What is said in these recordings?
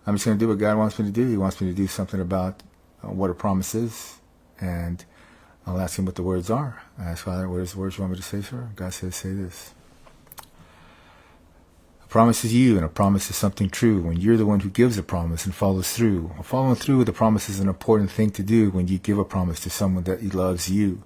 I'm just going to do what God wants me to do. He wants me to do something about what a promise is. And I'll ask him what the words are. I ask, Father, what is the words you want me to say, sir? God says, say this. A promise is you, and a promise is something true when you're the one who gives a promise and follows through. Following through with a promise is an important thing to do when you give a promise to someone that loves you.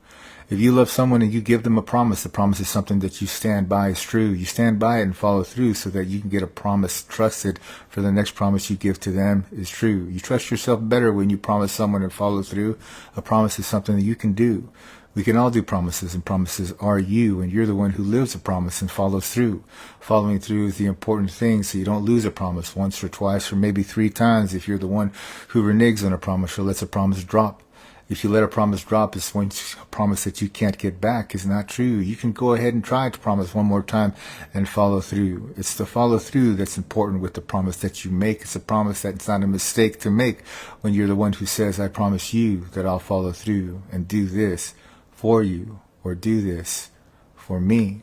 If you love someone and you give them a promise, the promise is something that you stand by is true. You stand by it and follow through so that you can get a promise trusted for the next promise you give to them is true. You trust yourself better when you promise someone and follow through. A promise is something that you can do. We can all do promises, and promises are you, and you're the one who lives a promise and follows through. Following through is the important thing so you don't lose a promise once or twice or maybe 3 times if you're the one who reneges on a promise or lets a promise drop. If you let a promise drop, it's one promise that you can't get back. It's not true. You can go ahead and try to promise one more time and follow through. It's the follow through that's important with the promise that you make. It's a promise that's not a mistake to make when you're the one who says, I promise you that I'll follow through and do this for you, or do this for me,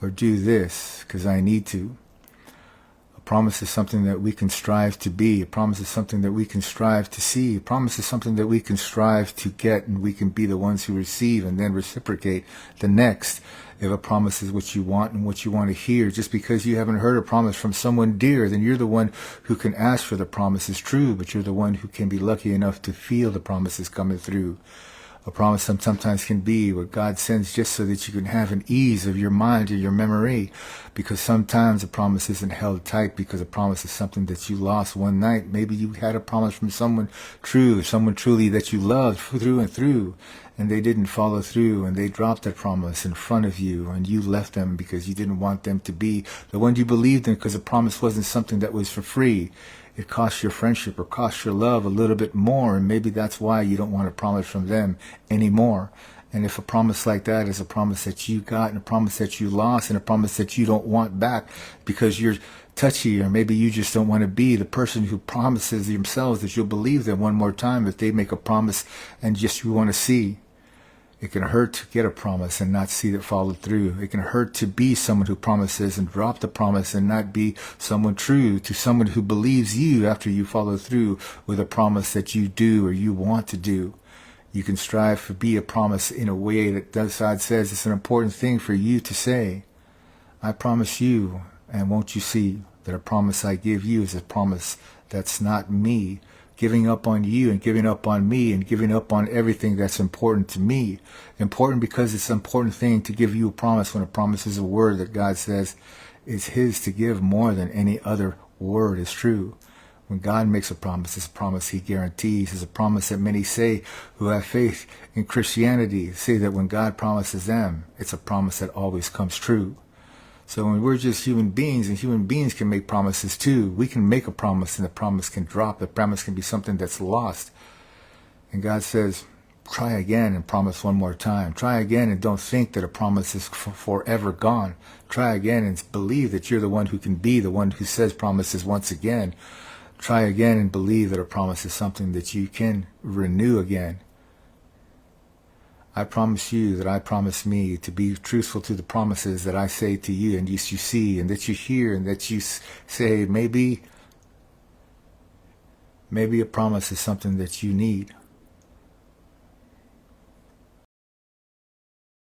or do this because I need to. A promise is something that we can strive to be. A promise is something that we can strive to see. A promise is something that we can strive to get, and we can be the ones who receive and then reciprocate the next. If a promise is what you want and what you want to hear, just because you haven't heard a promise from someone dear, then you're the one who can ask for the promise is true, but you're the one who can be lucky enough to feel the promises coming through. A promise sometimes can be what God sends just so that you can have an ease of your mind or your memory, because sometimes a promise isn't held tight because a promise is something that you lost one night. Maybe you had a promise from someone true, someone truly that you loved through and through, and they didn't follow through, and they dropped that promise in front of you, and you left them because you didn't want them to be the one you believed in, because a promise wasn't something that was for free. It costs your friendship or costs your love a little bit more, and maybe that's why you don't want a promise from them anymore. And if a promise like that is a promise that you got and a promise that you lost and a promise that you don't want back because you're touchy, or maybe you just don't want to be the person who promises themselves that you'll believe them one more time if they make a promise and just you want to see. It can hurt to get a promise and not see it followed through. It can hurt to be someone who promises and drop the promise and not be someone true to someone who believes you after you follow through with a promise that you do or you want to do. You can strive to be a promise in a way that God says it's an important thing for you to say. I promise you, and won't you see that a promise I give you is a promise that's not me giving up on you and giving up on me and giving up on everything that's important to me. Important because it's an important thing to give you a promise when a promise is a word that God says is his to give more than any other word is true. When God makes a promise, it's a promise he guarantees. It's a promise that many say who have faith in Christianity say that when God promises them, it's a promise that always comes true. So when we're just human beings, and human beings can make promises too, we can make a promise and the promise can drop. The promise can be something that's lost. And God says, try again and promise one more time. Try again and don't think that a promise is forever gone. Try again and believe that you're the one who can be the one who says promises once again. Try again and believe that a promise is something that you can renew again. I promise you that I promise me to be truthful to the promises that I say to you and you see and that you hear and that you say maybe a promise is something that you need.